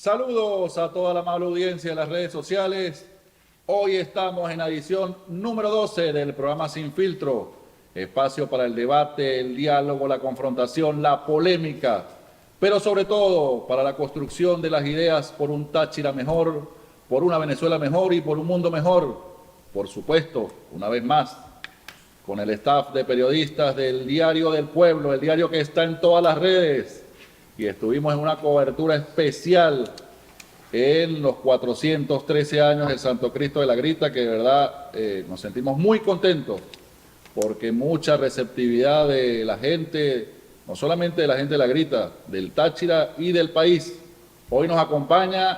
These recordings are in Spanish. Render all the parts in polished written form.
Saludos a toda la amable audiencia de las redes sociales. Hoy estamos en la edición número 12 del programa Sin Filtro, espacio para el debate, el diálogo, la confrontación, la polémica, pero sobre todo para la construcción de las ideas por un Táchira mejor, por una Venezuela mejor y por un mundo mejor. Por supuesto, una vez más, con el staff de periodistas del Diario del Pueblo, el diario que está en todas las redes, y estuvimos en una cobertura especial en los 413 años del Santo Cristo de la Grita, que de verdad nos sentimos muy contentos, porque mucha receptividad de la gente, no solamente de la gente de la Grita, del Táchira y del país. Hoy nos acompaña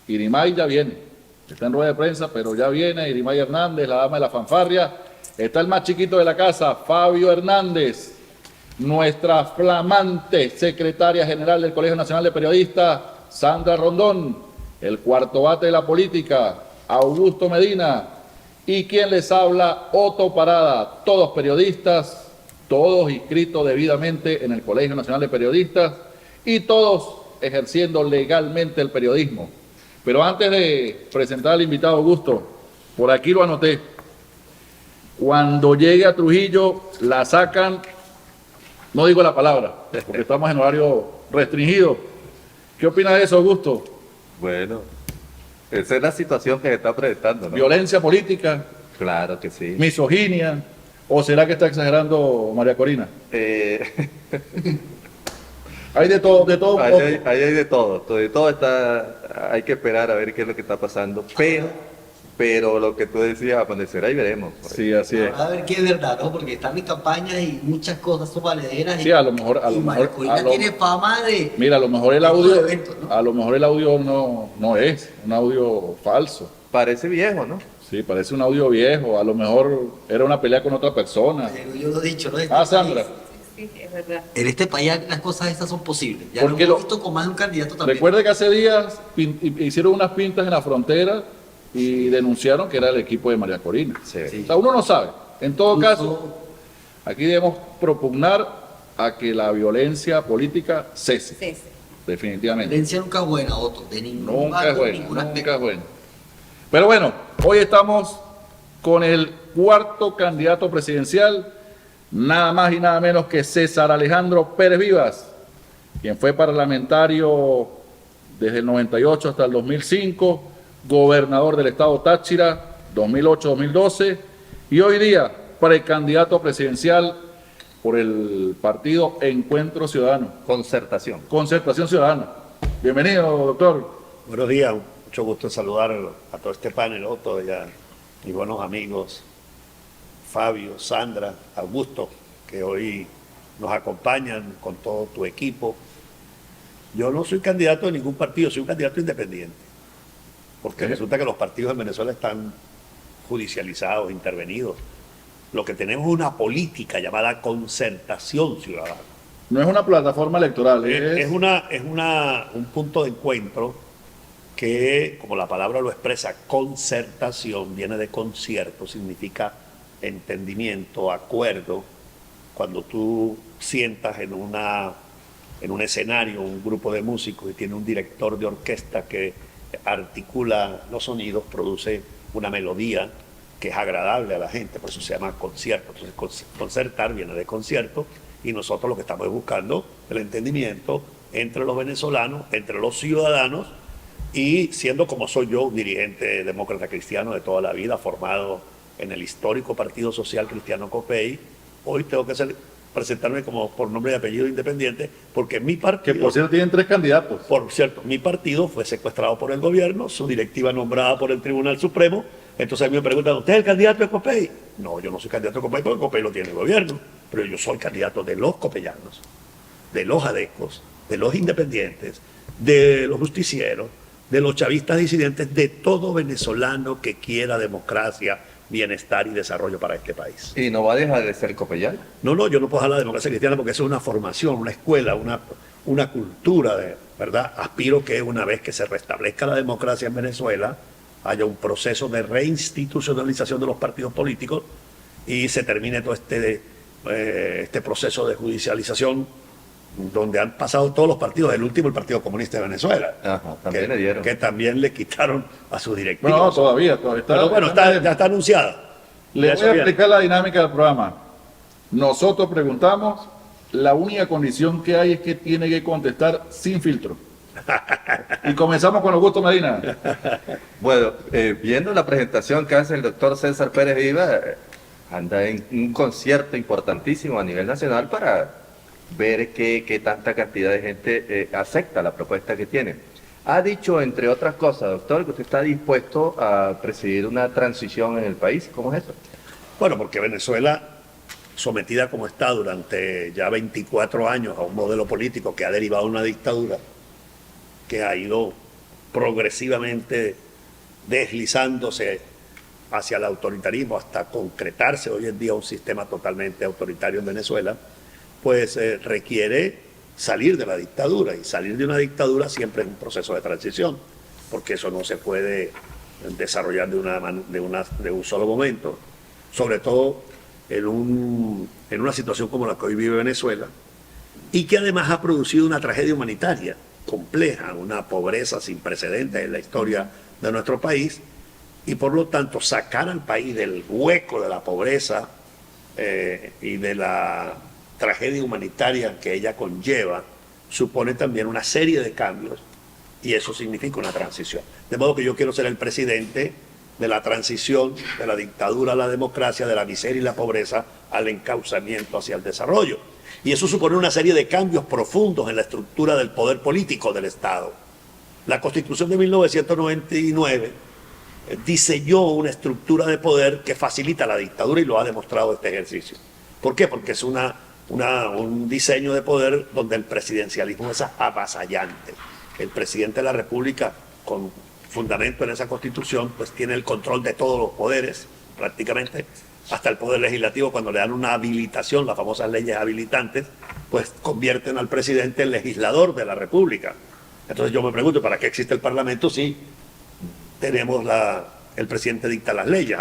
Irimay, ya viene, está en rueda de prensa, pero ya viene Irimay Hernández, la dama de la fanfarria. Está el más chiquito de la casa, Fabio Hernández, nuestra flamante secretaria general del Colegio Nacional de Periodistas, Sandra Rondón, el cuarto bate de la política, Augusto Medina, y quien les habla, Otto Parada, todos periodistas, todos inscritos debidamente en el Colegio Nacional de Periodistas y todos ejerciendo legalmente el periodismo. Pero antes de presentar al invitado Augusto, por aquí lo anoté. Cuando llegue a Trujillo, la sacan, no digo la palabra, porque estamos en horario restringido. ¿Qué opina de eso, Augusto? Bueno, esa es la situación que se está presentando, ¿no? ¿Violencia política? Claro que sí. ¿Misoginia? ¿O será que está exagerando María Corina? Hay de todo, de todo. Ahí hay de todo está, hay que esperar a ver qué es lo que está pasando, pero lo que tú decías, amanecer ahí veremos. Sí, así es. A ver qué es verdad, ¿no? Porque están en campañas y muchas cosas son valederas. Sí, a lo mejor, María Corina tiene fama de... Mira, a lo mejor el audio, eventos, ¿no? a lo mejor el audio no es un audio falso. Parece viejo, ¿no? Sí, parece un audio viejo, a lo mejor era una pelea con otra persona. Pero yo lo he dicho, ¿no? Sandra. Sí, es verdad. En este país las cosas estas son posibles. Ya Porque lo hemos visto con más de un candidato también. Recuerde que hace días hicieron unas pintas en la frontera y denunciaron que era el equipo de María Corina. Sí. O sea, uno no sabe. En todo caso, aquí debemos propugnar a que la violencia política cese. Sí, sí. Definitivamente. Violencia nunca es buena, Otto. De ningún Nunca lado, es bueno, ningún nunca aspecto. es bueno. Pero bueno, hoy estamos con el cuarto candidato presidencial, nada más y nada menos que César Alejandro Pérez Vivas, quien fue parlamentario desde el 98 hasta el 2005, gobernador del estado Táchira, 2008-2012, y hoy día precandidato presidencial por el partido Encuentro Ciudadano. Concertación. Concertación Ciudadana. Bienvenido, doctor. Buenos días, mucho gusto en saludar a todo este panel, Otto, y a mis buenos amigos Fabio, Sandra, Augusto, que hoy nos acompañan con todo tu equipo. Yo no soy candidato de ningún partido, soy un candidato independiente, porque ¿Sí? resulta que los partidos en Venezuela están judicializados, intervenidos. Lo que tenemos es una política llamada concertación ciudadana. No es una plataforma electoral, Es un punto de encuentro que, como la palabra lo expresa, concertación, viene de concierto, significa entendimiento, acuerdo. Cuando tú sientas en un escenario un grupo de músicos y tiene un director de orquesta que articula los sonidos, produce una melodía que es agradable a la gente, por eso se llama concierto. Entonces, concertar viene de concierto, y nosotros lo que estamos buscando el entendimiento entre los venezolanos, entre los ciudadanos, y siendo como soy yo, un dirigente demócrata cristiano de toda la vida, formado en el histórico Partido Social Cristiano COPEI, hoy tengo que presentarme como por nombre y apellido independiente, porque mi partido... que por cierto tienen 3 candidatos. Por cierto, mi partido fue secuestrado por el gobierno, su directiva nombrada por el Tribunal Supremo. Entonces a mí me preguntan, ¿usted es el candidato de COPEI? No, yo no soy candidato de COPEI porque COPEI lo tiene el gobierno, pero yo soy candidato de los copellanos, de los adecos, de los independientes, de los justicieros, de los chavistas disidentes, de todo venezolano que quiera democracia, bienestar y desarrollo para este país. ¿Y no va a dejar de ser copellal? No, yo no puedo hablar de democracia cristiana porque eso es una formación, una escuela, una cultura, ¿verdad? Aspiro que una vez que se restablezca la democracia en Venezuela, haya un proceso de reinstitucionalización de los partidos políticos y se termine todo este proceso de judicialización donde han pasado todos los partidos, el último el Partido Comunista de Venezuela, Ajá, también que, le dieron. que también le quitaron a sus directivos. Bueno, no, todavía está. Pero bueno, ya está anunciada. Le Ya voy eso a viene. explicar la dinámica del programa. Nosotros preguntamos, la única condición que hay es que tiene que contestar sin filtro. Y comenzamos con Augusto Medina. Bueno, viendo la presentación que hace el doctor César Pérez Viva, anda en un concierto importantísimo a nivel nacional para ver qué tanta cantidad de gente acepta la propuesta que tiene. Ha dicho, entre otras cosas, doctor, que usted está dispuesto a presidir una transición en el país. ¿Cómo es eso? Bueno, porque Venezuela, sometida como está durante ya 24 años a un modelo político que ha derivado en una dictadura, que ha ido progresivamente deslizándose hacia el autoritarismo hasta concretarse hoy en día un sistema totalmente autoritario en Venezuela, pues requiere salir de la dictadura, y salir de una dictadura siempre es un proceso de transición, porque eso no se puede desarrollar de un solo momento, sobre todo en una situación como la que hoy vive Venezuela, y que además ha producido una tragedia humanitaria compleja, una pobreza sin precedentes en la historia de nuestro país, y por lo tanto sacar al país del hueco de la pobreza y de la tragedia humanitaria que ella conlleva, supone también una serie de cambios, y eso significa una transición. De modo que yo quiero ser el presidente de la transición de la dictadura a la democracia, de la miseria y la pobreza al encauzamiento hacia el desarrollo. Y eso supone una serie de cambios profundos en la estructura del poder político del Estado. La Constitución de 1999 diseñó una estructura de poder que facilita la dictadura, y lo ha demostrado este ejercicio. ¿Por qué? Porque es un diseño de poder donde el presidencialismo es avasallante. El presidente de la República, con fundamento en esa Constitución, pues tiene el control de todos los poderes, prácticamente, hasta el poder legislativo. Cuando le dan una habilitación, las famosas leyes habilitantes, pues convierten al presidente en legislador de la República. Entonces yo me pregunto, ¿para qué existe el Parlamento si tenemos el presidente dicta las leyes?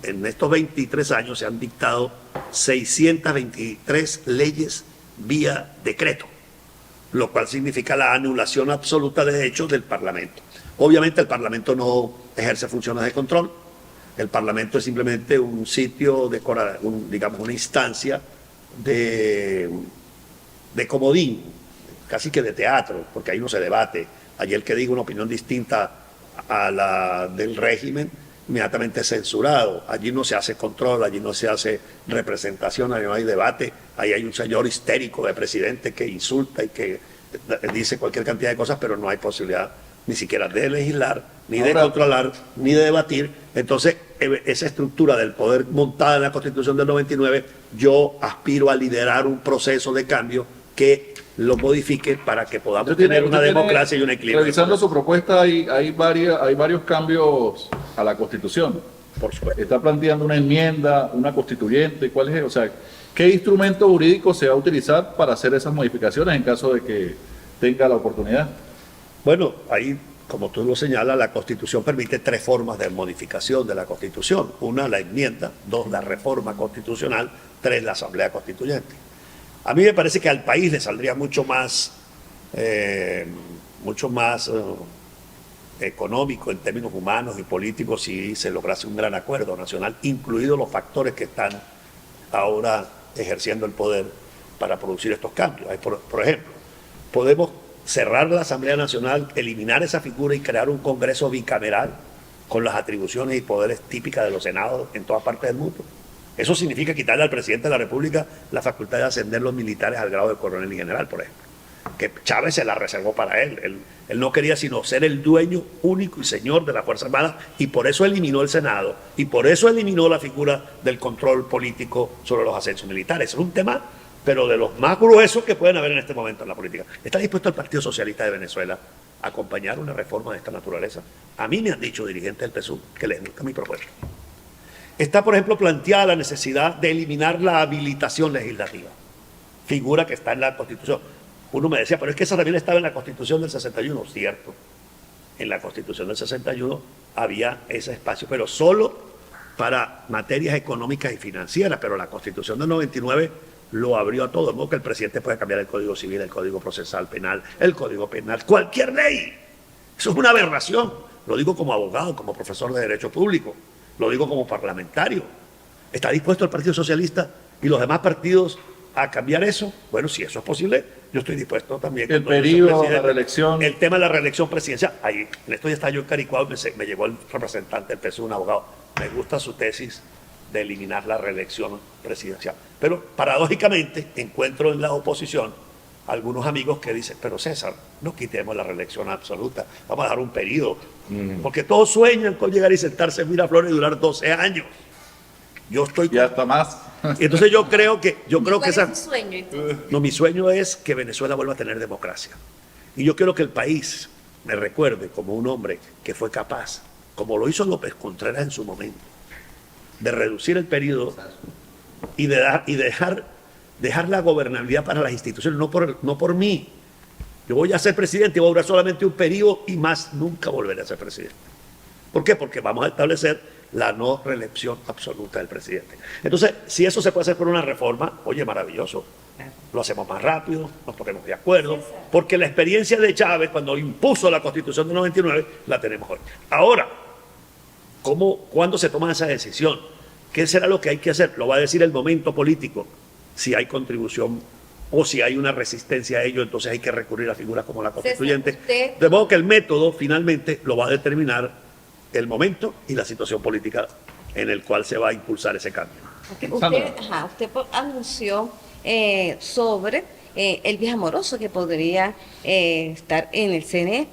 En estos 23 años se han dictado 623 leyes vía decreto, lo cual significa la anulación absoluta de hechos del Parlamento. Obviamente el Parlamento no ejerce funciones de control. El Parlamento es simplemente un sitio, digamos, una instancia de comodín, casi que de teatro, porque ahí no se debate. Allí el que diga una opinión distinta a la del régimen, inmediatamente censurado. Allí no se hace control, allí no se hace representación, allí no hay debate. Ahí hay un señor histérico de presidente que insulta y que dice cualquier cantidad de cosas, pero no hay posibilidad ni siquiera de legislar, ni de controlar, ni de debatir. Entonces, esa estructura del poder montada en la Constitución del 99, yo aspiro a liderar un proceso de cambio que lo modifique para que podamos tener una democracia y un equilibrio. Revisando su propuesta, hay varios cambios a la Constitución. Por supuesto. Está planteando una enmienda, una constituyente. ¿Cuál es? O sea, ¿qué instrumento jurídico se va a utilizar para hacer esas modificaciones en caso de que tenga la oportunidad? Bueno, ahí, como tú lo señalas, la Constitución permite 3 formas de modificación de la Constitución. 1, la enmienda; 2, la reforma constitucional; 3, la Asamblea Constituyente. A mí me parece que al país le saldría mucho más económico en términos humanos y políticos si se lograse un gran acuerdo nacional, incluidos los factores que están ahora ejerciendo el poder para producir estos cambios. Por ejemplo, podemos cerrar la Asamblea Nacional, eliminar esa figura y crear un Congreso bicameral con las atribuciones y poderes típicas de los senados en todas partes del mundo. Eso significa quitarle al presidente de la República la facultad de ascender los militares al grado de coronel y general, por ejemplo, que Chávez se la reservó para él. Él no quería sino ser el dueño único y señor de la Fuerza Armada, y por eso eliminó el Senado, y por eso eliminó la figura del control político sobre los ascensos militares. Es un tema, pero de los más gruesos que pueden haber en este momento en la política. ¿Está dispuesto el Partido Socialista de Venezuela a acompañar una reforma de esta naturaleza? A mí me han dicho dirigentes del PSUV que les gusta mi propuesta. Está, por ejemplo, planteada la necesidad de eliminar la habilitación legislativa, figura que está en la Constitución. Uno me decía, pero es que esa también estaba en la Constitución del 61, cierto. En la Constitución del 61 había ese espacio, pero solo para materias económicas y financieras, pero la Constitución del 99 lo abrió a todo, de modo que el presidente puede cambiar el Código Civil, el Código Procesal Penal, el Código Penal, cualquier ley. Eso es una aberración. Lo digo como abogado, como profesor de Derecho Público, lo digo como parlamentario. ¿Está dispuesto el Partido Socialista y los demás partidos a cambiar eso? Bueno, si eso es posible, yo estoy dispuesto también. El periodo de la reelección. El tema de la reelección presidencial. Ahí, en esto ya estaba yo encaricuado, me llegó el representante del PSUV, un abogado. Me gusta su tesis de eliminar la reelección presidencial. Pero paradójicamente encuentro en la oposición algunos amigos que dicen, pero César, no quitemos la reelección absoluta, vamos a dar un periodo. Porque todos sueñan con llegar y sentarse en Miraflores y durar 12 años. Yo estoy... Y hasta más. Y entonces yo creo que esa... ¿Cuál es tu sueño, entonces? No, mi sueño es que Venezuela vuelva a tener democracia. Y yo quiero que el país me recuerde como un hombre que fue capaz, como lo hizo López Contreras en su momento, de reducir el periodo y dejar la gobernabilidad para las instituciones, no por mí. Yo voy a ser presidente y voy a durar solamente un periodo y más nunca volveré a ser presidente. ¿Por qué? Porque vamos a establecer la no reelección absoluta del presidente. Entonces, si eso se puede hacer por una reforma, oye, maravilloso. Lo hacemos más rápido, nos ponemos de acuerdo, porque la experiencia de Chávez cuando impuso la Constitución de 99 la tenemos hoy. Ahora, ¿cuándo se toma esa decisión? ¿Qué será lo que hay que hacer? Lo va a decir el momento político. Si hay contribución o si hay una resistencia a ello, entonces hay que recurrir a figuras como la constituyente. De modo que el método finalmente lo va a determinar el momento y la situación política en el cual se va a impulsar ese cambio. Usted anunció sobre Elvis Amoroso, que podría estar en el CNE.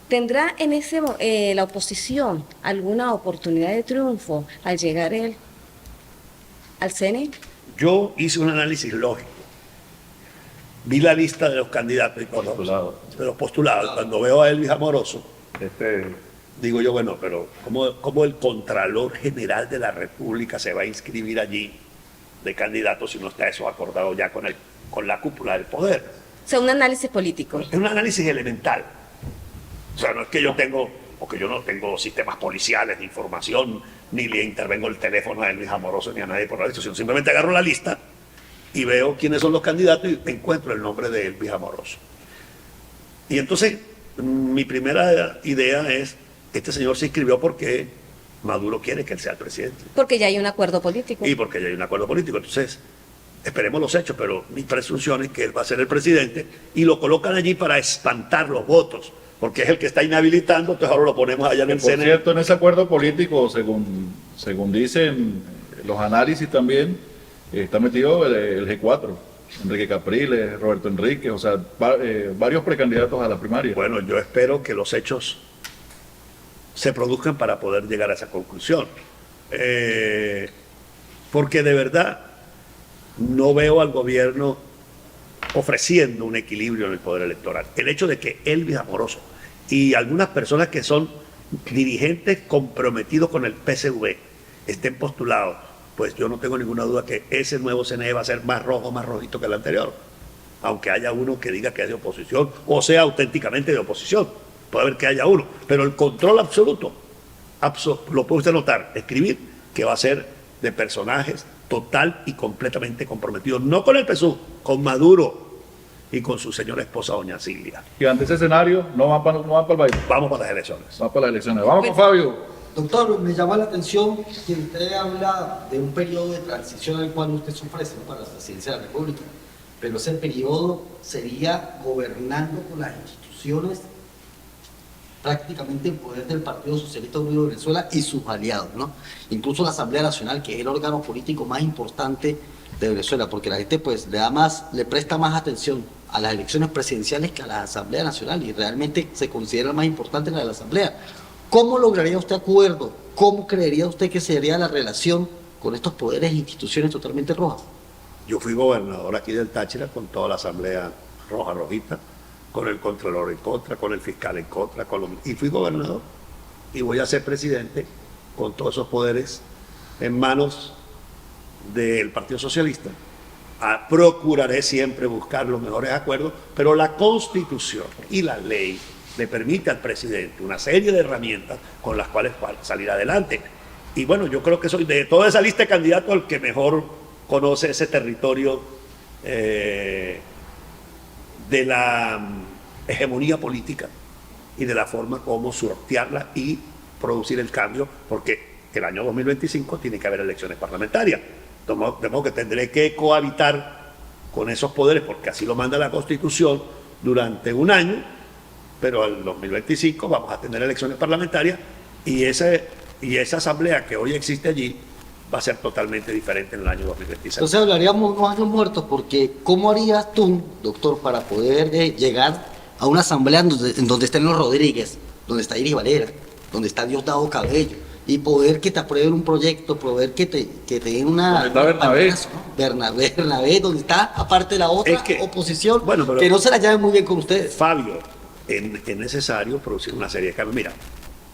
¿Tendrá en la oposición alguna oportunidad de triunfo al llegar él al CNE? Yo hice un análisis lógico. Vi la lista de los candidatos y de los postulados. Cuando veo a Elvis Amoroso, digo yo, bueno, pero ¿cómo el Contralor General de la República se va a inscribir allí de candidato si no está eso acordado ya con la cúpula del poder? O sea, un análisis político. Es un análisis elemental. O sea, no es que yo no tengo sistemas policiales de información, ni le intervengo el teléfono a Elvis Amoroso ni a nadie por la lista, sino simplemente agarro la lista y veo quiénes son los candidatos y encuentro el nombre de Elvis Amoroso. Y entonces, mi primera idea es, este señor se inscribió porque Maduro quiere que él sea el presidente. Porque ya hay un acuerdo político. Y porque ya hay un acuerdo político. Entonces, esperemos los hechos, pero mi presunción es que él va a ser el presidente y lo colocan allí para espantar los votos, porque es el que está inhabilitando, entonces ahora lo ponemos allá en el Por CNE. cierto, en ese acuerdo político, según dicen los análisis también, está metido el G4, Enrique Capriles, Roberto Enrique, o sea, varios precandidatos a la primaria. Bueno, yo espero que los hechos se produzcan para poder llegar a esa conclusión. Porque de verdad no veo al gobierno ofreciendo un equilibrio en el poder electoral. El hecho de que Elvis Amoroso y algunas personas que son dirigentes comprometidos con el PSV estén postulados, pues yo no tengo ninguna duda que ese nuevo CNE va a ser más rojo, más rojito que el anterior. Aunque haya uno que diga que es de oposición o sea auténticamente de oposición. Puede haber que haya uno. Pero el control absoluto, lo puede usted notar, escribir que va a ser de personajes total y completamente comprometidos, no con el PSUV, con Maduro y con su señora esposa, doña Silvia. Y ante ese escenario, no van para el país. Vamos para las elecciones. Van para las elecciones. Vamos con Fabio. Doctor, me llama la atención que usted habla de un periodo de transición al cual usted se ofrece, ¿no?, para la presidencia de la República, pero ese periodo sería gobernando con las instituciones prácticamente en poder del Partido Socialista Unido de Venezuela y sus aliados, ¿no? Incluso la Asamblea Nacional, que es el órgano político más importante de Venezuela, porque la gente pues le presta más atención a las elecciones presidenciales que a la Asamblea Nacional, y realmente se considera más importante la de la Asamblea. ¿Cómo lograría usted acuerdo? ¿Cómo creería usted que sería la relación con estos poderes e instituciones totalmente rojas? Yo fui gobernador aquí del Táchira con toda la Asamblea Roja, Rojita, con el Contralor en contra, con el Fiscal en contra, y fui gobernador. Y voy a ser presidente con todos esos poderes en manos del Partido Socialista. Procuraré siempre buscar los mejores acuerdos, pero la Constitución y la ley le permite al presidente una serie de herramientas con las cuales salir adelante. Y bueno, yo creo que soy de toda esa lista de candidatos el que mejor conoce ese territorio de la hegemonía política y de la forma como sortearla y producir el cambio, porque el año 2025 tiene que haber elecciones parlamentarias. De modo que tendré que cohabitar con esos poderes, porque así lo manda la Constitución, durante un año, pero en 2025 vamos a tener elecciones parlamentarias y esa asamblea que hoy existe allí va a ser totalmente diferente en el año 2026. Entonces hablaríamos de unos años muertos, porque ¿cómo harías tú, doctor, para poder llegar a una asamblea en donde estén los Rodríguez, donde está Iris Valera, donde está Diosdado Cabello, y poder que te aprueben un proyecto, poder que te den una... Donde está Bernabé. Bernabé, donde está, aparte de la otra Es que, oposición, bueno, pero- que no se la lleven muy bien con ustedes. Fabio, es necesario producir una serie de cambios. Mira,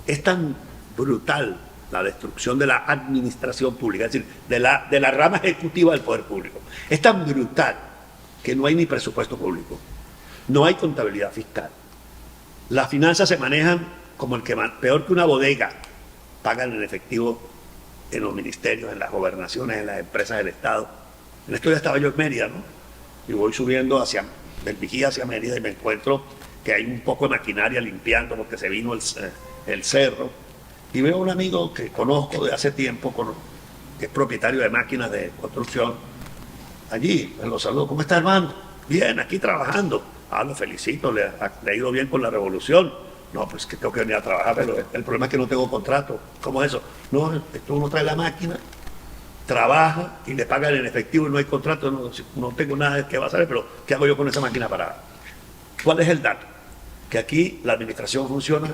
es tan brutal la destrucción de la administración pública, es decir, de la rama ejecutiva del poder público. Es tan brutal que no hay ni presupuesto público, no hay contabilidad fiscal. Las finanzas se manejan como peor que una bodega, pagan en efectivo en los ministerios, en las gobernaciones, en las empresas del Estado. En esto ya estaba yo en Mérida, ¿no? Y voy subiendo del Vigía hacia Mérida y me encuentro que hay un poco de maquinaria limpiando porque se vino el cerro. Y veo a un amigo que conozco de hace tiempo, que es propietario de máquinas de construcción. Allí, me lo saludo. ¿Cómo está, hermano? Bien, aquí trabajando. Ah, lo felicito, le ha ido bien con la revolución. No, pues que tengo que venir a trabajar, pero el problema es que no tengo contrato. ¿Cómo es eso? No, uno trae la máquina, trabaja y le pagan en efectivo y no hay contrato, no tengo nada que va a saber, pero ¿qué hago yo con esa máquina parada? ¿Cuál es el dato? Que aquí la administración funciona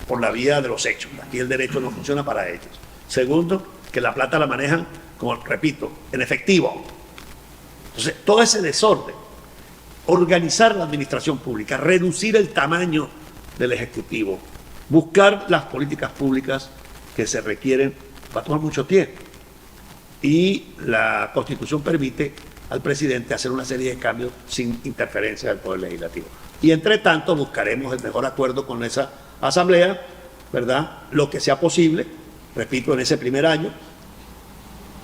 por la vía de los hechos. Aquí el derecho no funciona para ellos. Segundo, que la plata la manejan, como repito, en efectivo. Entonces, todo ese desorden, organizar la administración pública, reducir el tamaño del Ejecutivo, buscar las políticas públicas que se requieren, va a tomar mucho tiempo. Y la Constitución permite al presidente hacer una serie de cambios sin interferencia del Poder Legislativo. Y entre tanto buscaremos el mejor acuerdo con esa Asamblea, ¿verdad? Lo que sea posible, repito, en ese primer año.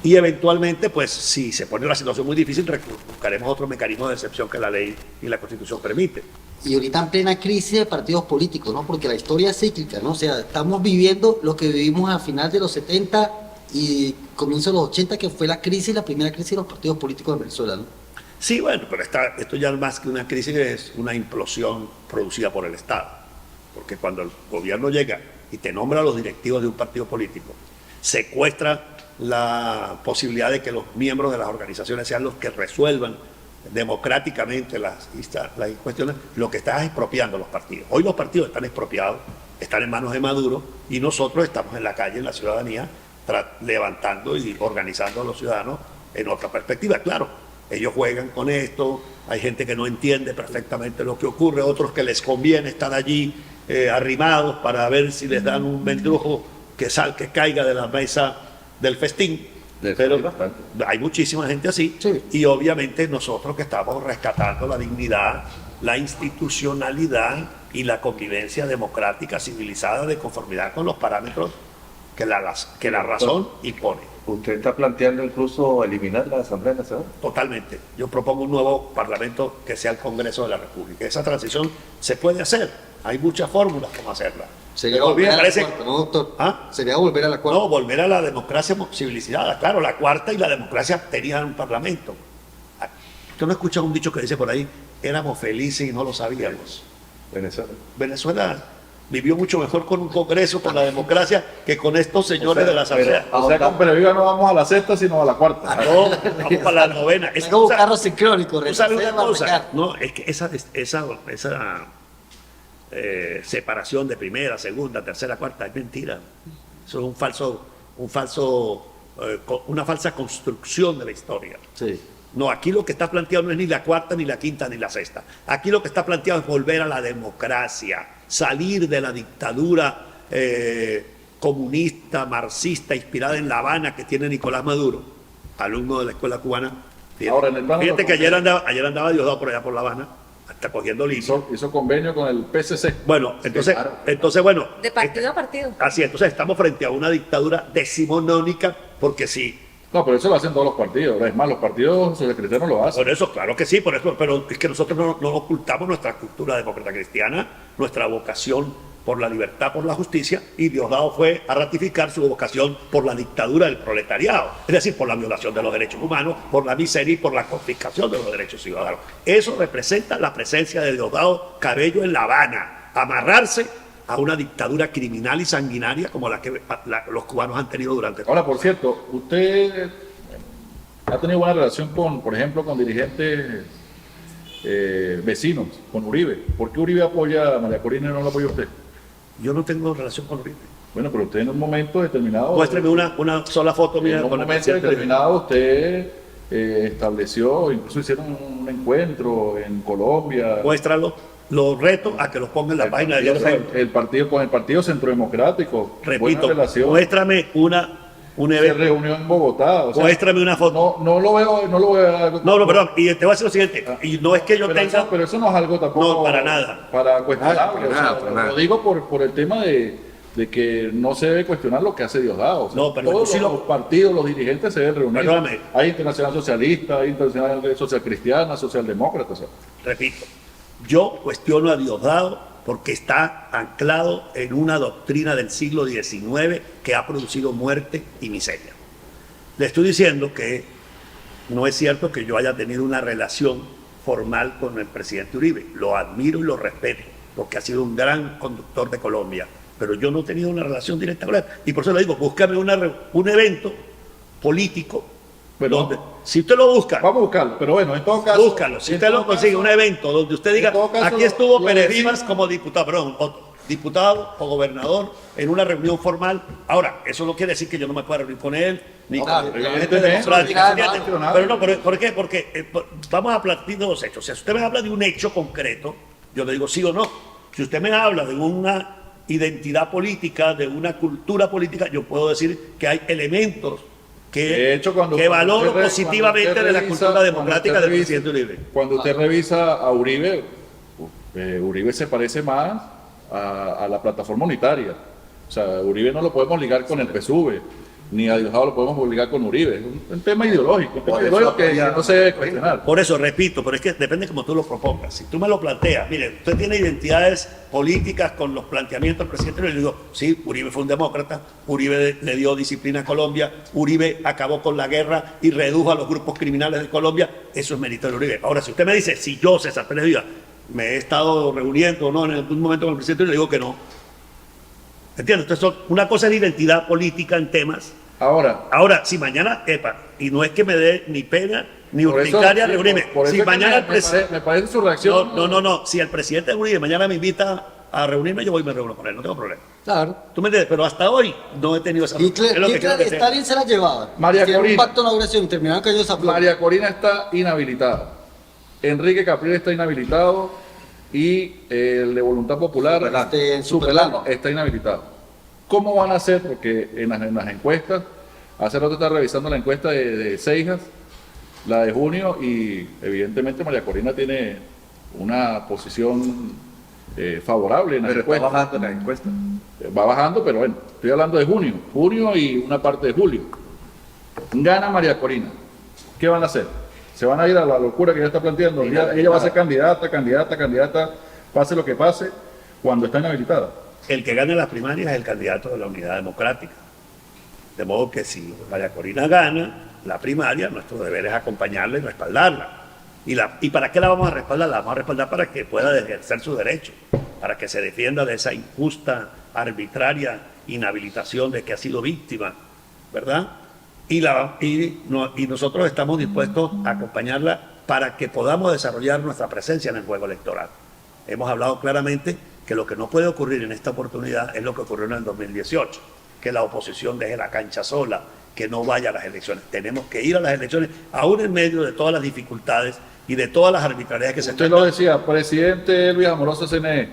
Y eventualmente, pues, si se pone la situación muy difícil, buscaremos otro mecanismo de excepción que la ley y la Constitución permite. Y ahorita en plena crisis de partidos políticos, ¿no? Porque la historia es cíclica, ¿no? O sea, estamos viviendo lo que vivimos a final de los 70 y comienzo de los 80, que fue la primera crisis de los partidos políticos de Venezuela, ¿no? Sí, bueno, pero esto ya más que una crisis es una implosión producida por el Estado. Porque cuando el gobierno llega y te nombra a los directivos de un partido político, secuestra la posibilidad de que los miembros de las organizaciones sean los que resuelvan democráticamente las cuestiones, lo que está es expropiando los partidos. Hoy los partidos están expropiados, están en manos de Maduro y nosotros estamos en la calle, en la ciudadanía, levantando y organizando a los ciudadanos en otra perspectiva. Claro, ellos juegan con esto, hay gente que no entiende perfectamente lo que ocurre, otros que les conviene estar allí arrimados para ver si les dan un mendrujo que caiga de la mesa del festín. Pero hay muchísima gente así, sí. Y obviamente nosotros que estamos rescatando la dignidad, la institucionalidad y la convivencia democrática civilizada de conformidad con los parámetros que la razón impone. ¿Usted está planteando incluso eliminar la Asamblea Nacional? Totalmente. Yo propongo un nuevo parlamento que sea el Congreso de la República. Esa transición se puede hacer. Hay muchas fórmulas como hacerla. Sería Pero volver a la parece- cuarta, ¿no, doctor? ¿Ah? Sería volver a la cuarta. No, volver a la democracia civilizada. Claro, la cuarta y la democracia tenían un parlamento. Usted no escucha un dicho que dice por ahí, éramos felices y no lo sabíamos. Venezuela. Venezuela vivió mucho mejor con un congreso, con la democracia, que con estos señores de la Asamblea. O sea, con Pereviva no vamos a la sexta, sino a la cuarta. No, vamos para la novena. Es como un carro sincrónico. ¿Tú sabes una retroceder, cosa? arrancar. No, es que esa separación de primera, segunda, tercera, cuarta es mentira. Eso es una falsa construcción de la historia. Sí. No, aquí lo que está planteado no es ni la cuarta, ni la quinta, ni la sexta. Aquí lo que está planteado es volver a la democracia, salir de la dictadura comunista, marxista, inspirada en La Habana que tiene Nicolás Maduro, alumno de la escuela cubana. Fíjate, Ahora, en el plano fíjate que local- ayer andaba Diosdado por allá por La Habana, hasta cogiendo libros. Hizo convenio con el PCC. Bueno, entonces, claro. bueno. De partido a partido. Así, entonces estamos frente a una dictadura decimonónica, porque si No, pero eso lo hacen todos los partidos. Es más, los partidos socialcristianos lo hacen. Por eso, claro que sí, por eso, pero es que nosotros no ocultamos nuestra cultura demócrata cristiana, nuestra vocación por la libertad, por la justicia, y Diosdado fue a ratificar su vocación por la dictadura del proletariado, es decir, por la violación de los derechos humanos, por la miseria y por la confiscación de los derechos ciudadanos. Eso representa la presencia de Diosdado Cabello en La Habana, amarrarse a una dictadura criminal y sanguinaria como la que los cubanos han tenido durante Ahora, por cierto, usted ha tenido buena relación con, por ejemplo, con dirigentes vecinos, con Uribe. ¿Por qué Uribe apoya a María Corina y no lo apoya usted? Yo no tengo relación con Uribe. Bueno, pero usted en un momento determinado... Muéstrame una sola foto mía En un con el momento presidente Uribe. determinado usted estableció, incluso hicieron un encuentro en Colombia. Muéstralo. Los reto a que los ponga en la página de Dios. El partido con el Partido Centro Democrático. Repito, buena relación. muéstrame un Se evento. reunió en Bogotá. O sea, Muéstrame una foto. no lo veo, no lo veo. No, perdón. Y te voy a decir lo siguiente. Y no es que yo pero tenga. pero eso no es algo tampoco. No, para nada. Para cuestionarlo. Para o sea, nada, para nada. Lo digo por el tema de que no se debe cuestionar lo que hace Diosdado. O sea, No, pero todos sí los partidos, los dirigentes se deben reunir. Perdóname. Hay Internacional Socialista, hay Internacional Social Cristiana, Socialdemócrata. O sea. Repito, yo cuestiono a Diosdado porque está anclado en una doctrina del siglo XIX que ha producido muerte y miseria. Le estoy diciendo que no es cierto que yo haya tenido una relación formal con el presidente Uribe. Lo admiro y lo respeto porque ha sido un gran conductor de Colombia, pero yo no he tenido una relación directa con él. Y por eso le digo, búscame un evento político. Bueno, donde, si usted lo busca, vamos a buscarlo, pero bueno, en todo caso. búscalo. Si usted lo consigue, un evento donde usted diga, en todo caso, aquí estuvo lo Pérez decimos- Rivas como diputado, perdón, diputado o gobernador en una reunión formal. Ahora, eso no quiere decir que yo no me pueda reunir con él, ni con gente evidentemente, democrática. no, Fíjate, no, no, pero no, ¿por qué? Porque vamos a partir de dos hechos. O sea, si usted me habla de un hecho concreto, yo le digo sí o no. Si usted me habla de una identidad política, de una cultura política, yo puedo decir que hay elementos De hecho, que valoro usted positivamente cuando usted de la revisa- cultura cuando democrática usted del revisa- presidente Uribe. Cuando usted revisa a Uribe, Uribe se parece más a la plataforma unitaria. O sea, Uribe no lo podemos ligar con el PSUV, ni a Diosdado lo podemos ligar con Uribe. Es un tema ideológico, un tema Por eso ideológico que apoya- no se debe cuestionar. Por eso, repito, pero es que depende como tú lo propongas. Si tú me lo planteas, mire, usted tiene identidades políticas con los planteamientos del presidente, y le digo, sí, Uribe fue un demócrata, Uribe le dio disciplina a Colombia, Uribe acabó con la guerra y redujo a los grupos criminales de Colombia, eso es mérito de Uribe. Ahora, si usted me dice, si yo, César Pérez Vivas, me he estado reuniendo o no en algún momento con el presidente, le digo que no. ¿Entiendes? Entonces, una cosa es identidad política en temas. Ahora, si mañana, y no es que me dé ni pena ni por eso- urticaria sí, reunirme. por eso Si es que mañana el me presidente. me parece su reacción. No. Si el presidente Uribe mañana me invita a reunirme, yo voy y me reúno con él, no tengo problema. Claro. ¿Tú me entiendes? Pero hasta hoy no he tenido esa. es lo que quiero que sepa. Stalin se la llevaba. María Hicieron un Corina. pacto de inauguración y terminaron cayendo esa flor. María Corina está inhabilitada. Enrique Capriles está inhabilitado y el de Voluntad Popular, En Superlano, Superlano. está inhabilitado. ¿Cómo van a hacer? Porque en las encuestas, hace rato está revisando la encuesta de Seijas, la de junio, y evidentemente María Corina tiene una posición favorable en las Pero está encuestas. bajando en la encuesta. Va bajando, pero bueno, estoy hablando de junio y una parte de julio. Gana María Corina. ¿Qué van a hacer? ¿Se van a ir a la locura que ella está planteando? Ella va a ser candidata, pase lo que pase, cuando está inhabilitada. El que gane las primarias es el candidato de la Unidad Democrática. De modo que si María Corina gana la primaria, nuestro deber es acompañarla y respaldarla. ¿Y para qué la vamos a respaldar? La vamos a respaldar para que pueda ejercer su derecho, para que se defienda de esa injusta, arbitraria inhabilitación de que ha sido víctima, ¿verdad? Y nosotros estamos dispuestos a acompañarla para que podamos desarrollar nuestra presencia en el juego electoral. Hemos hablado claramente que lo que no puede ocurrir en esta oportunidad es lo que ocurrió en el 2018, que la oposición deje la cancha sola, que no vaya a las elecciones. Tenemos que ir a las elecciones, aún en medio de todas las dificultades y de todas las arbitrariedades que se Usted lo decía, presidente Luis Amoroso CNE,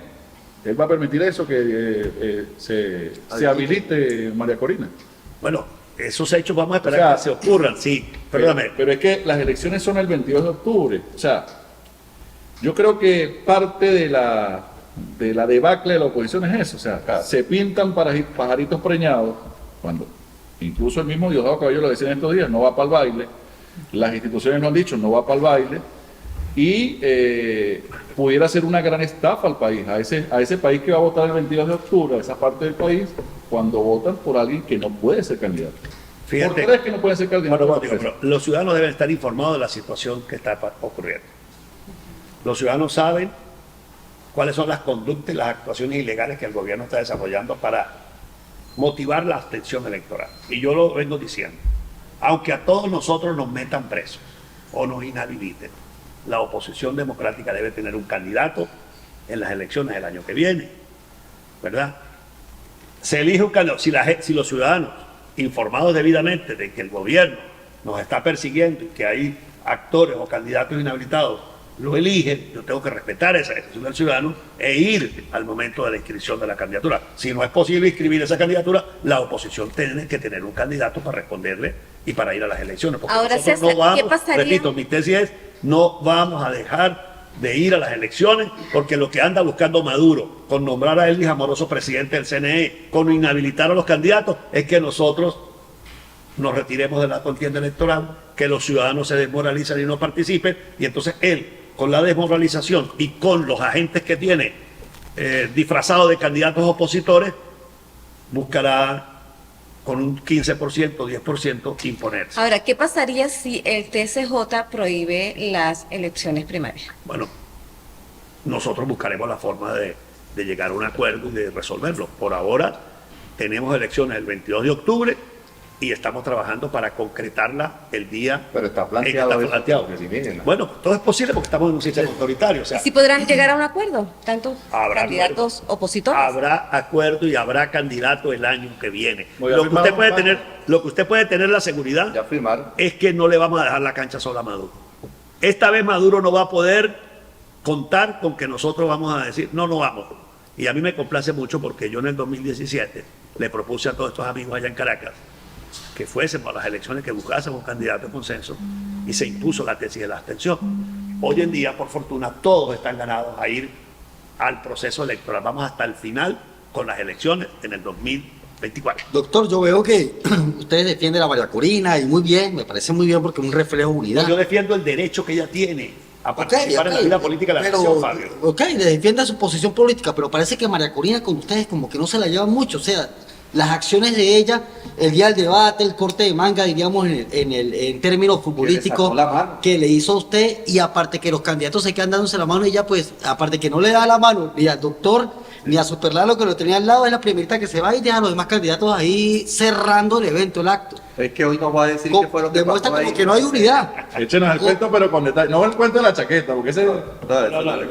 ¿él va a permitir eso, que se habilite María Corina? Bueno, esos hechos vamos a esperar O sea, que se ocurran, sí. Perdóname. Pero es que las elecciones son el 22 de octubre. O sea, yo creo que parte de la debacle de la oposición es eso. O sea, se pintan pajaritos preñados cuando Incluso el mismo Diosdado Cabello lo decía en estos días, no va para el baile. Las instituciones lo han dicho, no va para el baile. Y pudiera ser una gran estafa al país, a ese país que va a votar el 22 de octubre, a esa parte del país, cuando votan por alguien que no puede ser candidato. Fíjate, ¿Por qué que no puede ser candidato? bueno, digo, pero los ciudadanos deben estar informados de la situación que está ocurriendo. Los ciudadanos saben cuáles son las conductas y las actuaciones ilegales que el gobierno está desarrollando para motivar la abstención electoral. Y yo lo vengo diciendo. Aunque a todos nosotros nos metan presos o nos inhabiliten, la oposición democrática debe tener un candidato en las elecciones del año que viene, ¿verdad? Se elige un candidato. Si los ciudadanos, informados debidamente de que el gobierno nos está persiguiendo y que hay actores o candidatos inhabilitados, lo eligen, yo tengo que respetar esa decisión del ciudadano e ir al momento de la inscripción de la candidatura. Si no es posible inscribir esa candidatura, la oposición tiene que tener un candidato para responderle y para ir a las elecciones. Porque Ahora, nosotros César, no vamos, ¿qué pasaría? repito, mi tesis es, no vamos a dejar de ir a las elecciones, porque lo que anda buscando Maduro con nombrar a Elvis Amoroso presidente del CNE, con inhabilitar a los candidatos, es que nosotros nos retiremos de la contienda electoral, que los ciudadanos se desmoralicen y no participen, y entonces él, con la desmoralización y con los agentes que tiene disfrazados de candidatos opositores, buscará con un 15%, 10% imponerse. Ahora, ¿qué pasaría si el TSJ prohíbe las elecciones primarias? Bueno, nosotros buscaremos la forma de llegar a un acuerdo y de resolverlo. Por ahora tenemos elecciones el 22 de octubre y estamos trabajando para concretarla el día Pero está en que planteado, está eso, planteado. que eliminen, ¿no? Bueno, todo es posible porque estamos en un sistema autoritario. O sea, ¿Y si podrán llegar a un acuerdo, tanto Habrá candidatos opositores? habrá acuerdo y habrá candidato el año que viene. Voy a Lo que firmar usted un puede pacto. tener, lo que usted puede tener la seguridad Ya firmaron. es que no le vamos a dejar la cancha sola a Maduro. Esta vez Maduro no va a poder contar con que nosotros vamos a decir, no vamos. Y a mí me complace mucho porque yo en el 2017 le propuse a todos estos amigos allá en Caracas que fuésemos a las elecciones, que buscásemos un candidato de consenso, y se impuso la tesis de la abstención. Hoy en día, por fortuna, todos están ganados a ir al proceso electoral. Vamos hasta el final con las elecciones en el 2024. Doctor, yo veo que ustedes defienden a María Corina y muy bien, me parece muy bien porque es un reflejo de unidad. Yo defiendo el derecho que ella tiene a Ok, participar en la ok, vida política de la pero, nación, Fabio. ok, le defienda su posición política, pero parece que María Corina con ustedes como que no se la llevan mucho, o sea, las acciones de ella, el día del debate, el corte de manga, diríamos en términos futbolísticos, sacó la mano. que le hizo a usted, y aparte que los candidatos se quedan dándose la mano, ella pues, aparte que no le da la mano ni al doctor, ni a Superlano que lo tenía al lado, es la primerita que se va y deja a los demás candidatos ahí cerrando el evento, el acto. Es que hoy nos va a decir qué fue lo que Demuestra pasó como ahí. que no hay unidad. Échenos el cuento, pero con detalle. No el cuento de la chaqueta, porque ese...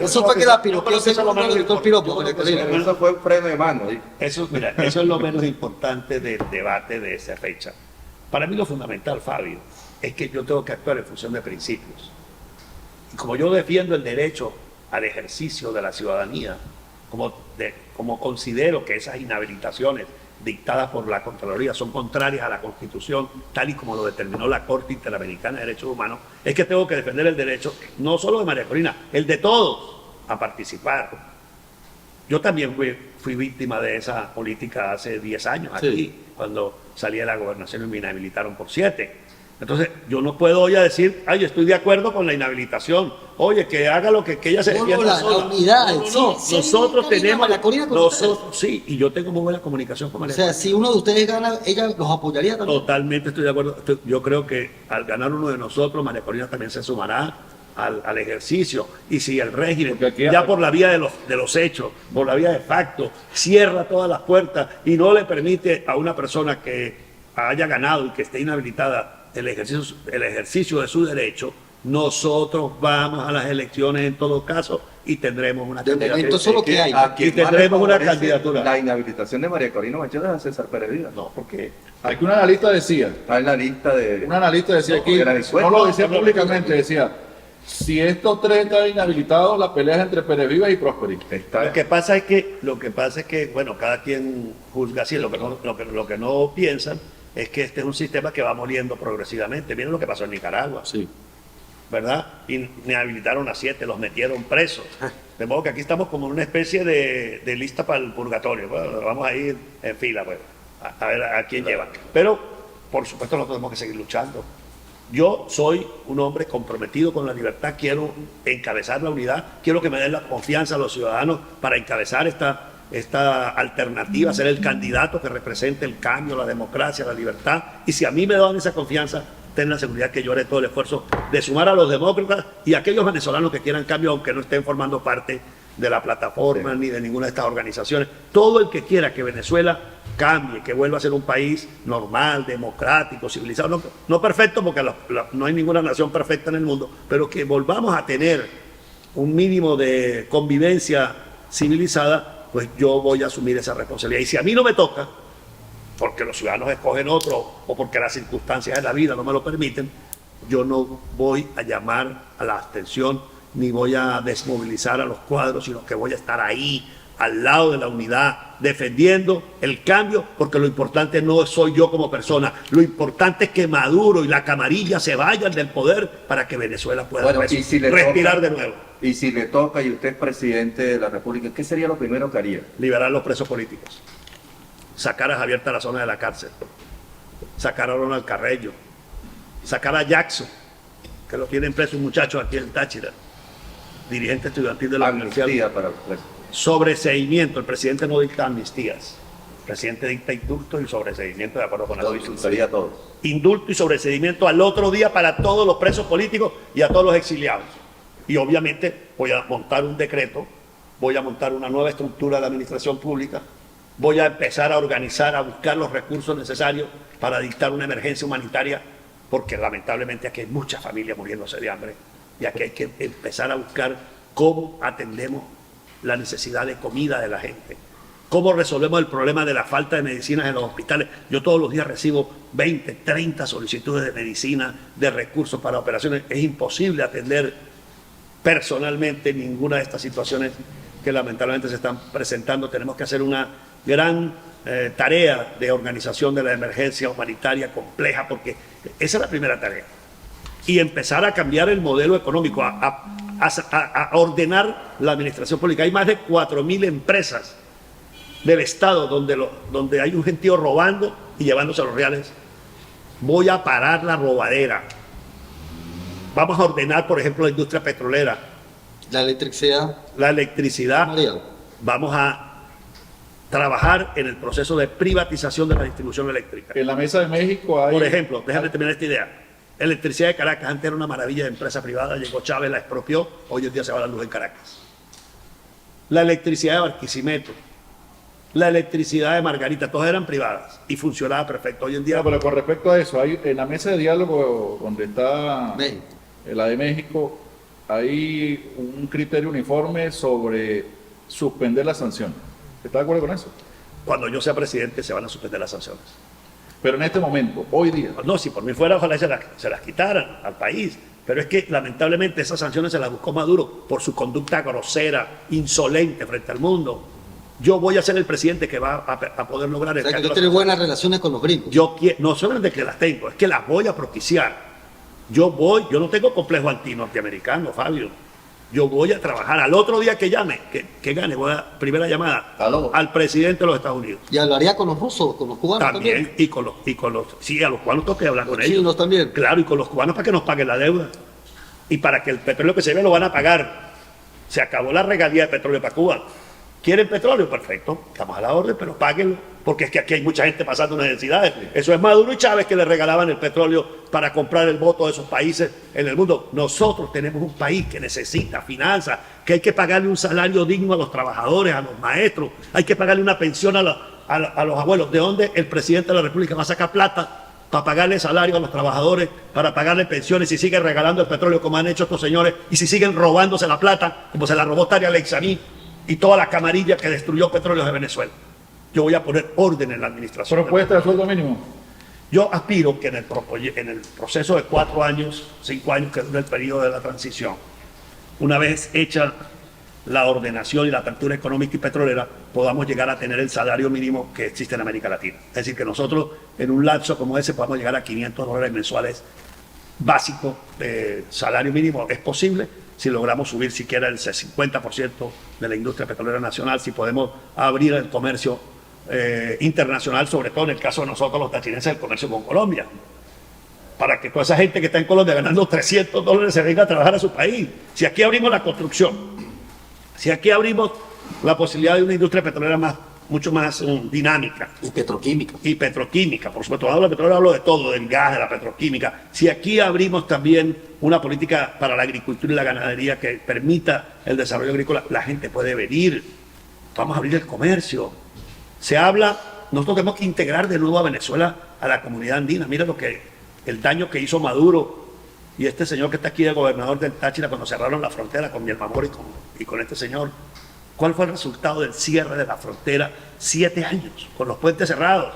Eso fue que la piropeó según el doctor Piropo, María Corina. Eso fue un freno de mano. ¿sí? Eso, mira, eso es lo menos importante del debate de esa fecha. Para mí lo fundamental, Fabio, es que yo tengo que actuar en función de principios. Y como yo defiendo el derecho al ejercicio de la ciudadanía, como considero que esas inhabilitaciones dictadas por la Contraloría son contrarias a la Constitución, tal y como lo determinó la Corte Interamericana de Derechos Humanos, es que tengo que defender el derecho, no solo de María Corina, el de todos, a participar. Yo también fui víctima de esa política hace 10 años aquí, Sí. cuando salí de la gobernación y me inhabilitaron por 7. Entonces, yo no puedo hoy a decir, ay, estoy de acuerdo con la inhabilitación. Oye, que haga lo que ella se No, defienda la sola. unidad, No, sí, nosotros sí, tenemos, María Corina con nosotros, sí, y yo tengo muy buena comunicación con O María sea, Corina. si uno de ustedes gana, ella los apoyaría también. Totalmente estoy de acuerdo. Yo creo que al ganar uno de nosotros, María Corina también se sumará al ejercicio. Y si el régimen, Porque aquí- ya por la vía de los hechos, por la vía de facto, cierra todas las puertas y no le permite a una persona que haya ganado y que esté inhabilitada el ejercicio de su derecho, nosotros vamos a las elecciones en todo caso y tendremos una De candidatura. momento solo que hay. a quien Y tendremos más le una favorece candidatura. La inhabilitación de María Corina Machado es a César Pérez Vivas. No, porque Aquí un analista decía, Está en la lista de... un analista decía No, aquí, porque la encuesta- no lo decía públicamente, decía, si estos tres están inhabilitados, la pelea es entre Pérez Vivas y Prosperi. Está, lo que pasa es que, bueno, cada quien juzga así. Lo que no piensan es que este es un sistema que va muriendo progresivamente. Miren lo que pasó en Nicaragua, Sí. ¿verdad? Y inhabilitaron a 7, los metieron presos. De modo que aquí estamos como en una especie de lista para el purgatorio. Bueno, vamos a ir en fila, pues, a ver a quién lleva. Pero por supuesto nosotros tenemos que seguir luchando. Yo soy un hombre comprometido con la libertad, quiero encabezar la unidad, quiero que me den la confianza a los ciudadanos para encabezar esta alternativa, ser el candidato que represente el cambio, la democracia, la libertad. Y si a mí me dan esa confianza, ten la seguridad que yo haré todo el esfuerzo de sumar a los demócratas y a aquellos venezolanos que quieran cambio, aunque no estén formando parte de la plataforma ni de ninguna de estas organizaciones. Todo el que quiera que Venezuela cambie, que vuelva a ser un país normal, democrático, civilizado, no perfecto, porque no hay ninguna nación perfecta en el mundo, pero que volvamos a tener un mínimo de convivencia civilizada, pues yo voy a asumir esa responsabilidad. Y si a mí no me toca, porque los ciudadanos escogen otro o porque las circunstancias de la vida no me lo permiten, yo no voy a llamar a la abstención ni voy a desmovilizar a los cuadros, sino que voy a estar ahí, al lado de la unidad, defendiendo el cambio, porque lo importante no soy yo como persona, lo importante es que Maduro y la camarilla se vayan del poder para que Venezuela pueda respirar de nuevo. Y si le toca y usted es presidente de la República, ¿qué sería lo primero que haría? Liberar los presos políticos, sacar a Javier Tarazona de la cárcel, sacar a Ronald Carreño, sacar a Jackson, que lo tienen preso un muchacho aquí en Táchira, dirigente estudiantil de la universidad. Para los presos. Sobreseimiento, el presidente no dicta amnistías, el presidente dicta indulto y sobreseimiento de acuerdo con la Constitución. Indulto y sobreseimiento al otro día para todos los presos políticos y a todos los exiliados. Y obviamente voy a montar un decreto, voy a montar una nueva estructura de la administración pública, voy a empezar a organizar, a buscar los recursos necesarios para dictar una emergencia humanitaria, porque lamentablemente aquí hay muchas familias muriéndose de hambre y aquí hay que empezar a buscar cómo atendemos la necesidad de comida de la gente, cómo resolvemos el problema de la falta de medicinas en los hospitales. Yo todos los días recibo 20, 30 solicitudes de medicina, de recursos para operaciones. Es imposible atender personalmente ninguna de estas situaciones que lamentablemente se están presentando. Tenemos que hacer una gran tarea de organización de la emergencia humanitaria compleja, porque esa es la primera tarea. Y empezar a cambiar el modelo económico, a ordenar la administración pública. Hay más de 4.000 empresas del Estado donde hay un gentío robando y llevándose a los reales. Voy a parar la robadera. Vamos a ordenar, por ejemplo, la industria petrolera. La electricidad. La electricidad. María. Vamos a trabajar en el proceso de privatización de la distribución eléctrica. En la mesa de México hay... Por ejemplo, déjame terminar esta idea. Electricidad de Caracas antes era una maravilla de empresa privada, llegó Chávez, la expropió, hoy en día se va la luz en Caracas. La electricidad de Barquisimeto, la electricidad de Margarita, todas eran privadas y funcionaba perfecto. Hoy en día... No, pero con respecto a eso, hay, en la mesa de diálogo donde está México. La de México, hay un criterio uniforme sobre suspender las sanciones. ¿Está de acuerdo con eso? Cuando yo sea presidente se van a suspender las sanciones. Pero en este momento, hoy día... No, si por mí fuera, ojalá se las quitaran al país. Pero es que lamentablemente esas sanciones se las buscó Maduro por su conducta grosera, insolente frente al mundo. Yo voy a ser el presidente que va a poder lograr el O sea, que cambio. tú tienes buenas relaciones con los gringos. No solamente que las tengo, es que las voy a propiciar. Yo no tengo complejo anti-norteamericano, Fabio. Yo voy a trabajar al otro día que llame, que gane, primera llamada al presidente de los Estados Unidos. Y hablaría con los rusos, con los cubanos también. Y con los, sí, a los cubanos tengo que hablar con ellos. Chinos también. Claro, y con los cubanos para que nos paguen la deuda. Y para que el petróleo que se ve lo van a pagar. Se acabó la regalía de petróleo para Cuba. ¿Quieren petróleo? Perfecto, estamos a la orden, pero páguenlo, porque es que aquí hay mucha gente pasando necesidades. Eso es Maduro y Chávez que le regalaban el petróleo para comprar el voto de esos países en el mundo. Nosotros tenemos un país que necesita finanzas, que hay que pagarle un salario digno a los trabajadores, a los maestros, hay que pagarle una pensión a los abuelos. ¿De dónde el presidente de la República va a sacar plata para pagarle salario a los trabajadores, para pagarle pensiones, si siguen regalando el petróleo como han hecho estos señores, y si siguen robándose la plata, como se la robó Tari Alexaní y toda la camarilla que destruyó petróleos de Venezuela? Yo voy a poner orden en la administración. ¿Propuesta de sueldo mínimo? Yo aspiro que en el proceso de 4 años, 5 años que dura el periodo de la transición, una vez hecha la ordenación y la apertura económica y petrolera, podamos llegar a tener el salario mínimo que existe en América Latina. Es decir, que nosotros en un lapso como ese podamos llegar a $500 mensuales básico de salario mínimo. Es posible si logramos subir siquiera el 50% de la industria petrolera nacional, si podemos abrir el comercio internacional, sobre todo en el caso de nosotros los tachirenses, el comercio con Colombia. Para que toda esa gente que está en Colombia ganando $300 se venga a trabajar a su país. Si aquí abrimos la construcción, si aquí abrimos la posibilidad de una industria petrolera mucho más dinámica. Y petroquímica. Por supuesto, hablo de petróleo, hablo de todo, del gas, de la petroquímica. Si aquí abrimos también una política para la agricultura y la ganadería que permita el desarrollo agrícola, la gente puede venir. Vamos a abrir el comercio. Se habla, nosotros tenemos que integrar de nuevo a Venezuela a la comunidad andina. Mira el daño que hizo Maduro y este señor que está aquí de gobernador del Táchira cuando cerraron la frontera con mi Amor y con este señor. ¿Cuál fue el resultado del cierre de la frontera? 7 años, con los puentes cerrados.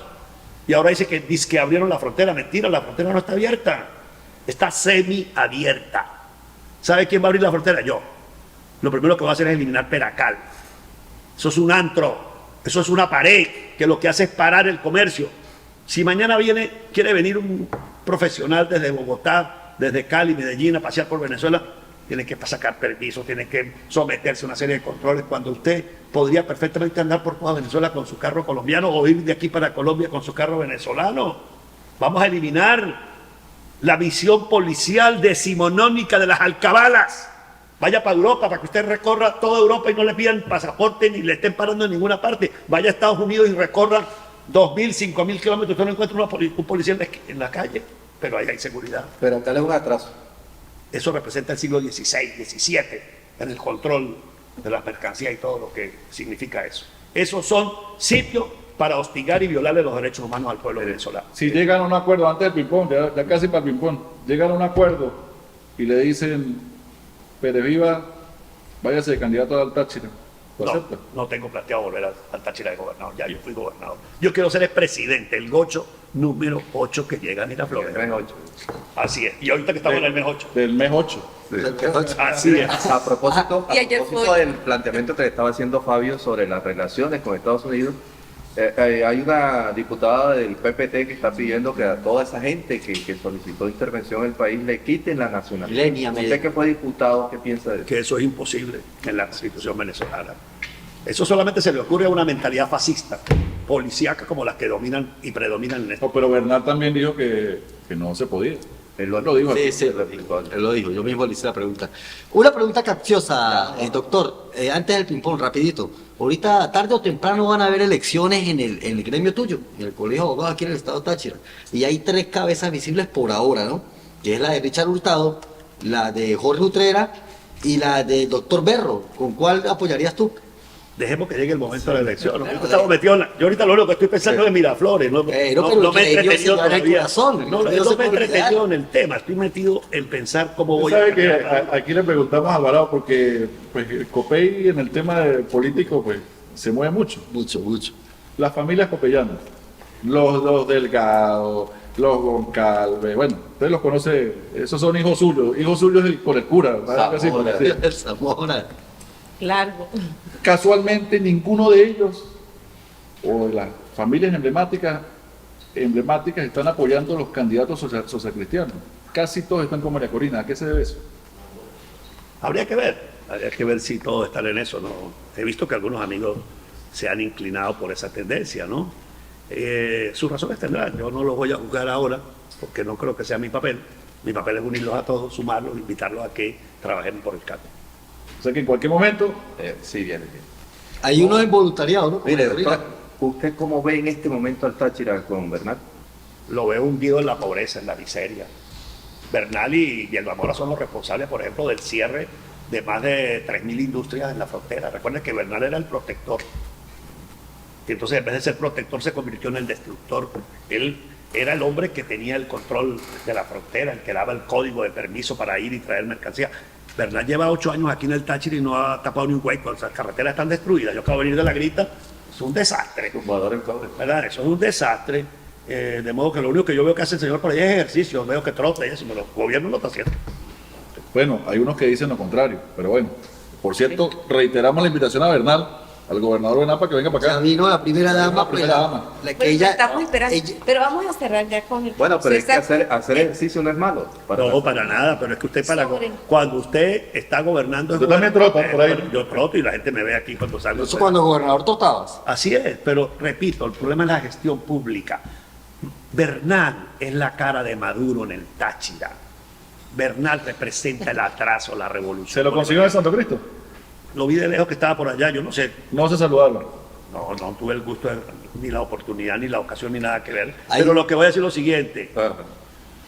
Y ahora dice que abrieron la frontera. Mentira, la frontera no está abierta. Está semiabierta. ¿Sabe quién va a abrir la frontera? Yo. Lo primero que voy a hacer es eliminar Peracal. Eso es un antro. Eso es una pared que lo que hace es parar el comercio. Si mañana quiere venir un profesional desde Bogotá, desde Cali, Medellín, a pasear por Venezuela, tiene que sacar permisos, tiene que someterse a una serie de controles, cuando usted podría perfectamente andar por toda Venezuela con su carro colombiano o ir de aquí para Colombia con su carro venezolano. Vamos a eliminar la visión policial decimonónica de las alcabalas. Vaya para Europa, para que usted recorra toda Europa y no le pidan pasaporte ni le estén parando en ninguna parte. Vaya a Estados Unidos y recorra 2.000, 5.000 kilómetros, usted no encuentra un policía en la calle, pero ahí hay seguridad. Pero acá le es un atraso. Eso representa el siglo XVI, XVII, en el control de las mercancías y todo lo que significa eso. Esos son sitios para hostigar y violarle los derechos humanos al pueblo venezolano. Si llegan a un acuerdo, antes del ping-pong, ya casi para el ping-pong, llegan a un acuerdo y le dicen, Pérez Viva, váyase de candidato al Táchira. No tengo planteado volver al Táchira de gobernador, ya yo fui gobernador. Yo quiero ser el presidente, el gocho número 8 que llega a Miraflores. El mes 8. Así es, y ahorita que estamos en el mes 8. Del mes 8. Así es. A propósito Y ayer fue- del planteamiento que le estaba haciendo Fabio sobre las relaciones con Estados Unidos, hay una diputada del PPT que está pidiendo que a toda esa gente que solicitó intervención en el país le quiten la nacionalidad. Lenia Usted Medellín. que fue diputado, ¿qué piensa de eso? Que eso es imposible en la Constitución venezolana. Eso solamente se le ocurre a una mentalidad fascista, policíaca como las que dominan y predominan en esto. No, pero Bernal también dijo que no se podía. Él Lo dijo aquí. Sí, él lo dijo, yo mismo le hice la pregunta. Una pregunta capciosa, doctor, antes del ping-pong, rapidito. Ahorita, tarde o temprano, van a haber elecciones en el gremio tuyo, en el Colegio de Abogados aquí en el Estado Táchira. Y hay 3 cabezas visibles por ahora, ¿no? Que es la de Richard Hurtado, la de Jorge Utrera y la del doctor Berro. ¿Con cuál apoyarías tú? Dejemos que llegue el momento de la elección. Yo ahorita lo único que estoy pensando es en Miraflores. No me he entretenido todavía. No me he entretenido en el tema. Estoy metido en pensar cómo voy Usted sabe a... que aquí le preguntamos a Alvarado porque pues, el Copey en el tema político pues, se mueve mucho. Mucho. Las familias copellanas, los Delgado, los Goncalves, bueno, usted los conoce, esos son hijos suyos por el cura. ¿verdad? Casi por decir. Zamora. Largo. Casualmente ninguno de ellos o de las familias emblemáticas están apoyando a los candidatos socialcristianos. Casi todos están con María Corina. ¿A qué se debe eso? Habría que ver si todos están en eso, ¿no? He visto que algunos amigos se han inclinado por esa tendencia, ¿no? Sus razones tendrán, yo no los voy a juzgar ahora, porque no creo que sea mi papel. Mi papel es unirlos a todos, sumarlos, invitarlos a que trabajen por el cambio. O sea que en cualquier momento, Sí, bien. Hay uno en voluntariado, ¿no? Mire, doctor, ¿usted cómo ve en este momento al Táchira con Bernal? Lo veo hundido en la pobreza, en la miseria. Bernal y el Mora son los responsables, por ejemplo, del cierre de más de 3.000 industrias en la frontera. Recuerden que Bernal era el protector. Y entonces, en vez de ser protector, se convirtió en el destructor. Él era el hombre que tenía el control de la frontera, el que daba el código de permiso para ir y traer mercancía. Bernal lleva 8 años aquí en el Táchira y no ha tapado ni un hueco. Las carreteras están destruidas. Yo acabo de venir de La Grita. Es un desastre. Tumbador en cobre. ¿Verdad? Eso es un desastre. De modo que lo único que yo veo que hace el señor por ahí es ejercicio. Veo que trota y eso, pero el gobierno no está haciendo. bueno, hay unos que dicen lo contrario, pero bueno. Por cierto, reiteramos la invitación a Bernal al gobernador Benapa que venga para Ya acá. vino la primera dama, La primera dama. la que Pues ella, estamos esperando. ella- Pero vamos a cerrar ya con el Bueno, pero es que César. hacer ejercicio no es malo. No, para nada, pero es que usted Sobre- cuando usted está gobernando... Yo también troto por ahí. Yo troto y la gente me ve aquí cuando salgo. eso cuando gobernador trotabas. Así es, pero repito, el problema es la gestión pública. Bernal es la cara de Maduro en el Táchira. Bernal representa el atraso, la revolución. ¿Se lo consiguió en Santo Cristo? Lo vi de lejos que estaba por allá, yo no sé, No se saludaron. no tuve el gusto, ni la oportunidad, ni la ocasión, ni nada que ver. Ahí- Pero lo que voy a decir es lo siguiente, Ajá.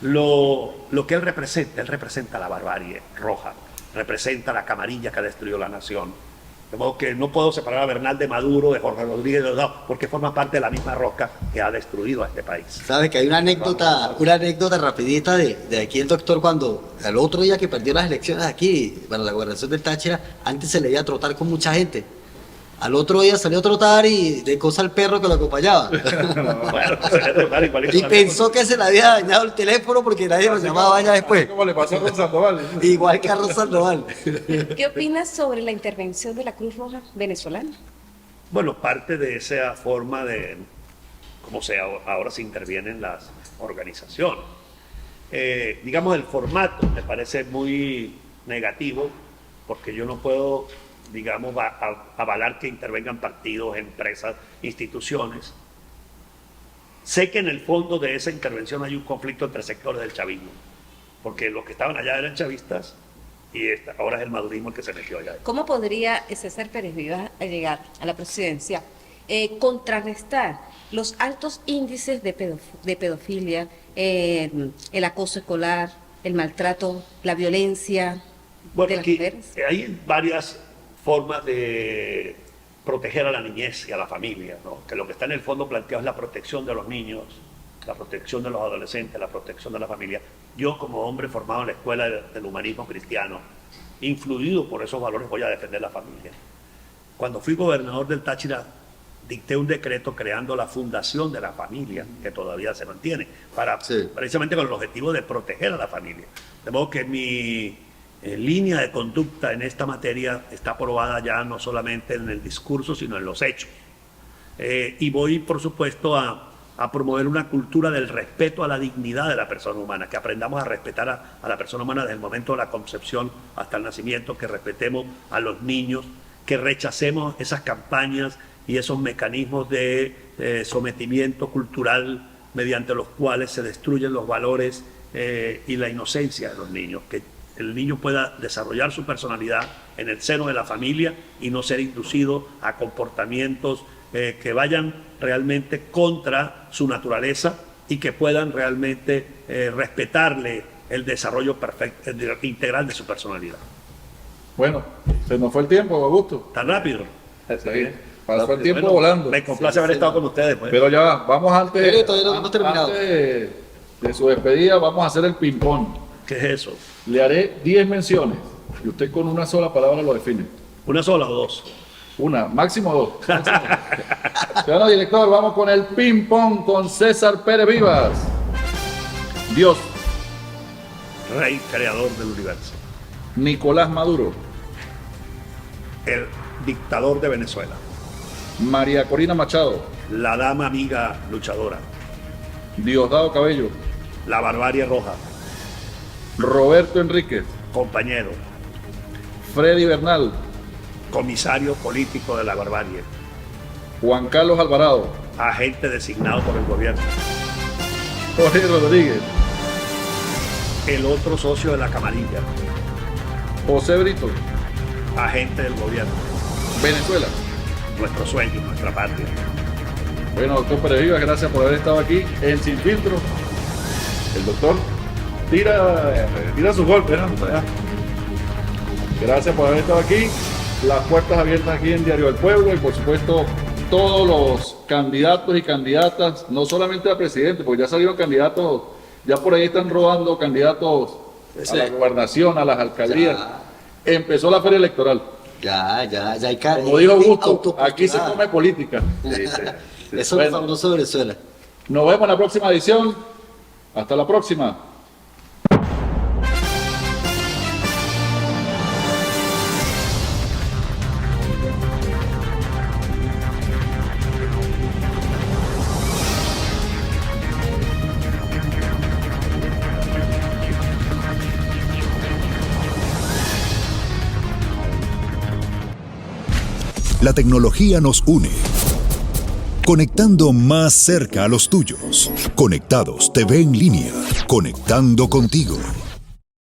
lo que él representa la barbarie roja, representa la camarilla que ha destruido la nación. De modo que no puedo separar a Bernal de Maduro, de Jorge Rodríguez, de Diosdado, porque forma parte de la misma roca que ha destruido a este país. Sabes que hay una anécdota rapidita de aquí el doctor cuando al otro día que perdió las elecciones aquí, para la gobernación del Táchira, antes se le iba a trotar con mucha gente. Al otro día salió a trotar y de cosa al perro que lo acompañaba. Bueno, sería total, igualito Y la pensó que se le había dañado el teléfono porque nadie lo llamaba allá después. ¿Cómo le pasó con Sandoval? Igual Carlos Sandoval. ¿Qué opinas sobre la intervención de la Cruz Roja venezolana? Bueno, parte de esa forma de cómo ahora se intervienen las organizaciones. Digamos, el formato me parece muy negativo porque yo no puedo, digamos, avalar que intervengan partidos, empresas, instituciones. Sé que en el fondo de esa intervención hay un conflicto entre sectores del chavismo, porque los que estaban allá eran chavistas y ahora es el madurismo el que se metió allá. ¿Cómo podría César Pérez Vivas al llegar a la presidencia contrarrestar los altos índices de pedofilia, el acoso escolar, el maltrato, la violencia de Bueno, las aquí mujeres? hay varias formas de proteger a la niñez y a la familia, ¿no? Que lo que está en el fondo planteado es la protección de los niños, la protección de los adolescentes, la protección de la familia. Yo, como hombre formado en la escuela del humanismo cristiano, influido por esos valores, voy a defender la familia. Cuando fui gobernador del Táchira, dicté un decreto creando la Fundación de la Familia, que todavía se mantiene, precisamente con el objetivo de proteger a la familia. De modo que mi línea de conducta en esta materia está aprobada ya no solamente en el discurso, sino en los hechos. Y voy, por supuesto, a promover una cultura del respeto a la dignidad de la persona humana, que aprendamos a respetar a la persona humana desde el momento de la concepción hasta el nacimiento, que respetemos a los niños, que rechacemos esas campañas y esos mecanismos de sometimiento cultural mediante los cuales se destruyen los valores y la inocencia de los niños, que el niño pueda desarrollar su personalidad en el seno de la familia y no ser inducido a comportamientos que vayan realmente contra su naturaleza y que puedan realmente respetarle el desarrollo perfecto, integral de su personalidad. Bueno, se nos fue el tiempo, Augusto. ¿Tan rápido? Está bien. Pasó el tiempo Bueno, volando. Me complace haber estado con ustedes. Pues. Pero ya va, vamos antes, Pero todavía no hemos terminado. antes de su despedida, vamos a hacer el ping-pong. ¿Qué es eso? Le haré 10 menciones y usted con una sola palabra lo define. ¿Una sola o dos? Una, máximo dos. Ciudadano director, vamos con el ping-pong con César Pérez Vivas. Dios, Rey creador del universo. Nicolás Maduro, El dictador de Venezuela. María Corina Machado, La dama amiga luchadora. Diosdado Cabello, La barbarie roja. Roberto Enríquez, Compañero. Freddy Bernal, Comisario político de la barbarie. Juan Carlos Alvarado, Agente designado por el gobierno. Jorge Rodríguez, El otro socio de la camarilla. José Brito, Agente del gobierno. Venezuela. Nuestro sueño, nuestra patria. Bueno, doctor Pérez Vivas, gracias por haber estado aquí en Sin Filtro. El doctor tira sus golpes, ¿no? Gracias por haber estado aquí. Las puertas abiertas aquí en Diario del Pueblo y por supuesto todos los candidatos y candidatas, no solamente a presidente, porque ya salieron candidatos, ya por ahí están rodando candidatos a la gobernación, a las alcaldías. Empezó la feria electoral. Ya hay Como dijo Augusto, aquí se come política. Eso es Bueno. fabuloso de Venezuela. Nos vemos en la próxima edición. Hasta la próxima. La tecnología nos une, conectando más cerca a los tuyos. Conectados TV en línea, conectando contigo.